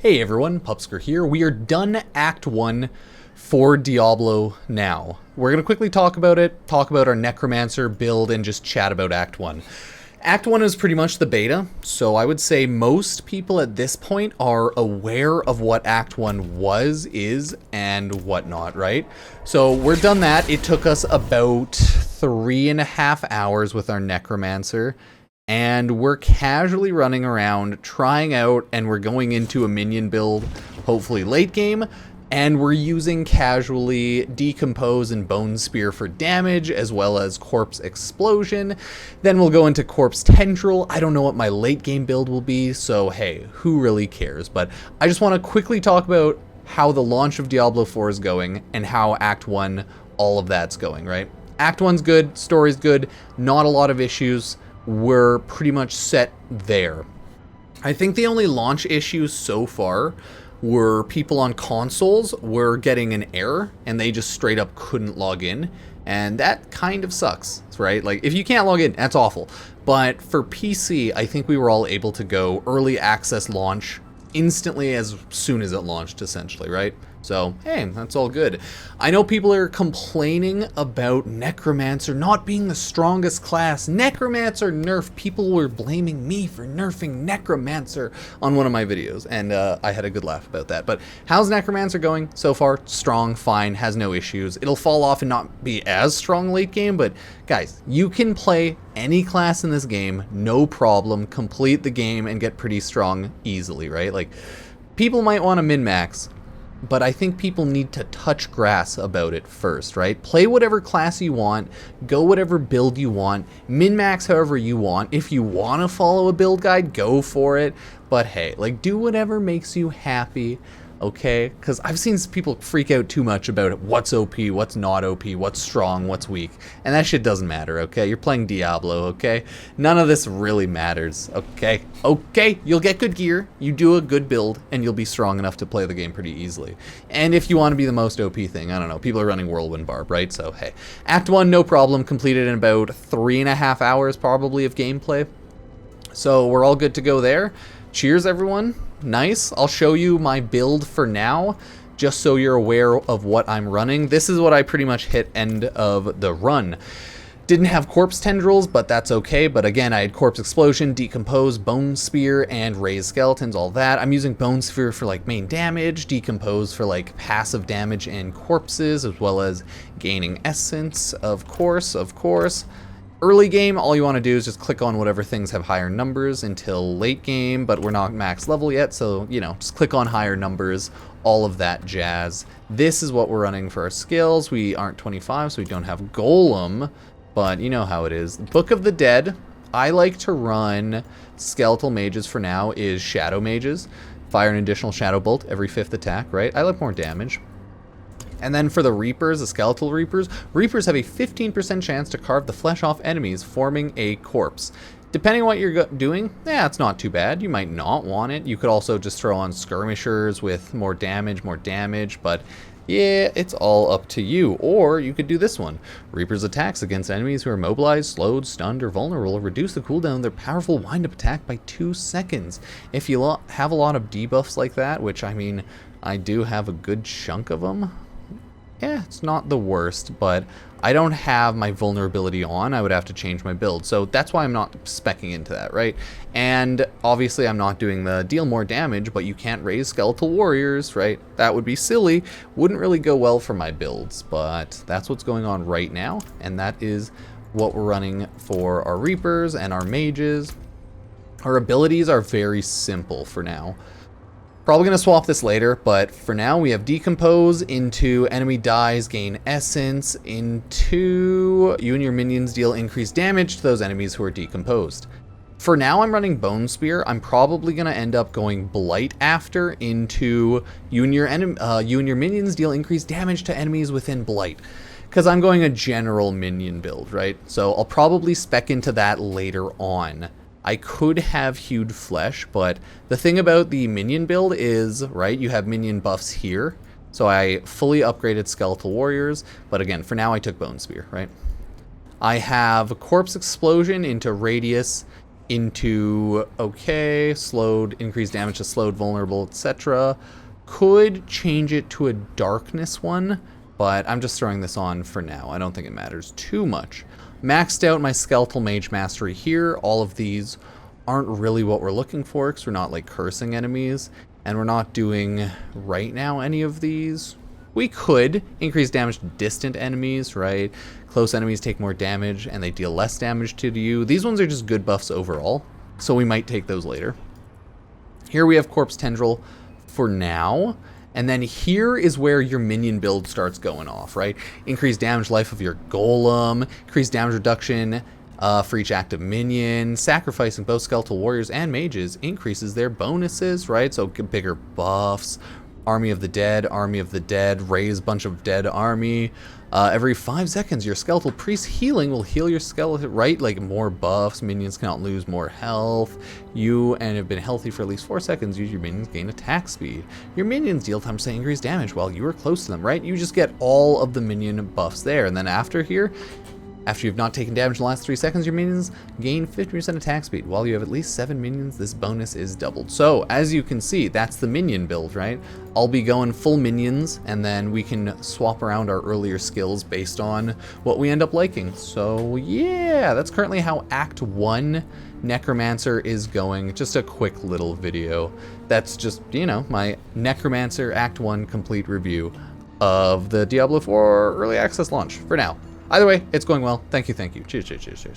Hey everyone, Pupsker here. We are done Act 1 for Diablo now. We're going to quickly talk about it, talk about our Necromancer build, and just chat about Act 1. Act 1 is pretty much the beta, so I would say most people at this point are aware of what Act 1 is, and whatnot, right? So we're done that. It took us about 3.5 hours with our Necromancer. And we're casually running around, trying out, and we're going into a minion build, hopefully late game, and we're using casually Decompose and Bone Spear for damage, as well as Corpse Explosion. Then we'll go into Corpse Tendril. I don't know what my late game build will be, so hey, who really cares? But I just want to quickly talk about how the launch of Diablo 4 is going, and how Act 1, all of that's going, right? Act 1's good, story's good, not a lot of issues. We're pretty much set there. I think the only launch issues so far were people on consoles were getting an error and they just straight up couldn't log in, and that kind of sucks, right? Like, if you can't log in, that's awful. But for PC, I think we were all able to go early access launch instantly as soon as it launched, essentially, right? So, hey, that's all good. I know people are complaining about Necromancer not being the strongest class. Necromancer nerf. People were blaming me for nerfing Necromancer on one of my videos, and I had a good laugh about that. But how's Necromancer going so far? Strong, fine, has no issues. It'll fall off and not be as strong late game, but guys, you can play any class in this game, no problem, complete the game, and get pretty strong easily, right? Like, people might want to min-max, but I think people need to touch grass about it first, right? Play whatever class you want, go whatever build you want, min-max however you want. If you want to follow a build guide, go for it. But hey, like, do whatever makes you happy, okay? Because I've seen people freak out too much about it. What's OP, what's not OP, what's strong, what's weak. And that shit doesn't matter, okay? You're playing Diablo, okay? None of this really matters, okay? Okay, you'll get good gear, you do a good build, and you'll be strong enough to play the game pretty easily. And if you want to be the most OP thing, I don't know, people are running Whirlwind Barb, right? So, hey. Act 1, no problem, completed in about 3.5 hours probably of gameplay. So, we're all good to go there. Cheers, everyone. Nice. I'll show you my build for now, just so you're aware of what I'm running. This is what I pretty much hit end of the run. Didn't have Corpse Tendrils, but that's okay. But again, I had Corpse Explosion, Decompose, Bone Spear, and Raise Skeletons, all that. I'm using Bone Spear for like main damage, Decompose for like passive damage and corpses, as well as gaining essence, of course. Early game, all you want to do is just click on whatever things have higher numbers until late game, but we're not max level yet, so, you know, just click on higher numbers, all of that jazz. This is what we're running for our skills. We aren't 25, so we don't have Golem, but you know how it is. Book of the Dead, I like to run Skeletal Mages for now, is Shadow Mages. Fire an additional Shadow Bolt every 5th attack, right? I like more damage. And then for the Reapers, the Skeletal Reapers, Reapers have a 15% chance to carve the flesh off enemies, forming a corpse. Depending on what you're doing, yeah, it's not too bad. You might not want it. You could also just throw on Skirmishers with more damage, but yeah, it's all up to you. Or you could do this one. Reaper's attacks against enemies who are mobilized, slowed, stunned, or vulnerable reduce the cooldown of their powerful wind-up attack by 2 seconds. If you have a lot of debuffs like that, which, I mean, I do have a good chunk of them, yeah, it's not the worst, but I don't have my vulnerability on. I would have to change my build. So that's why I'm not speccing into that, right? And obviously I'm not doing the deal more damage, but you can't raise skeletal warriors, right? That would be silly. Wouldn't really go well for my builds, but that's what's going on right now. And that is what we're running for our Reapers and our Mages. Our abilities are very simple for now. Probably going to swap this later, but for now we have Decompose into enemy dies, gain essence, into you and your minions deal increased damage to those enemies who are decomposed. For now I'm running Bone Spear. I'm probably going to end up going Blight after into you and your minions deal increased damage to enemies within Blight. Because I'm going a general minion build, right? So I'll probably spec into that later on. I could have Hewed Flesh, but the thing about the minion build is, right, you have minion buffs here. So I fully upgraded Skeletal Warriors, but again, for now I took Bone Spear, right? I have Corpse Explosion into Radius, into, okay, slowed, increased damage to slowed, vulnerable, etc. Could change it to a darkness one, but I'm just throwing this on for now. I don't think it matters too much. Maxed out my skeletal mage mastery here. All of these aren't really what we're looking for because we're not like cursing enemies, and we're not doing right now any of these. We could increase damage to distant enemies, right? Close enemies take more damage and they deal less damage to you. These ones are just good buffs overall, so we might take those later. Here we have Corpse Tendril for now. And then here is where your minion build starts going off, right? Increased damage life of your golem, increased damage reduction for each active minion, sacrificing both skeletal warriors and mages increases their bonuses, right? So bigger buffs. Army of the Dead, raise bunch of dead army. Every 5 seconds, your skeletal priest healing will heal your skeleton, right? Like more buffs, minions cannot lose more health. You and have been healthy for at least 4 seconds, use your minions gain attack speed. Your minions deal 10% increased damage while you are close to them, right? You just get all of the minion buffs there. And then after here, after you've not taken damage in the last 3 seconds, your minions gain 50% attack speed. While you have at least 7 minions, this bonus is doubled. So, as you can see, that's the minion build, right? I'll be going full minions, and then we can swap around our earlier skills based on what we end up liking. So, yeah, that's currently how Act 1 Necromancer is going. Just a quick little video. That's just, you know, my Necromancer Act 1 complete review of the Diablo 4 Early Access launch for now. Either way, it's going well. Thank you, thank you. Cheers, cheers, cheers, cheers.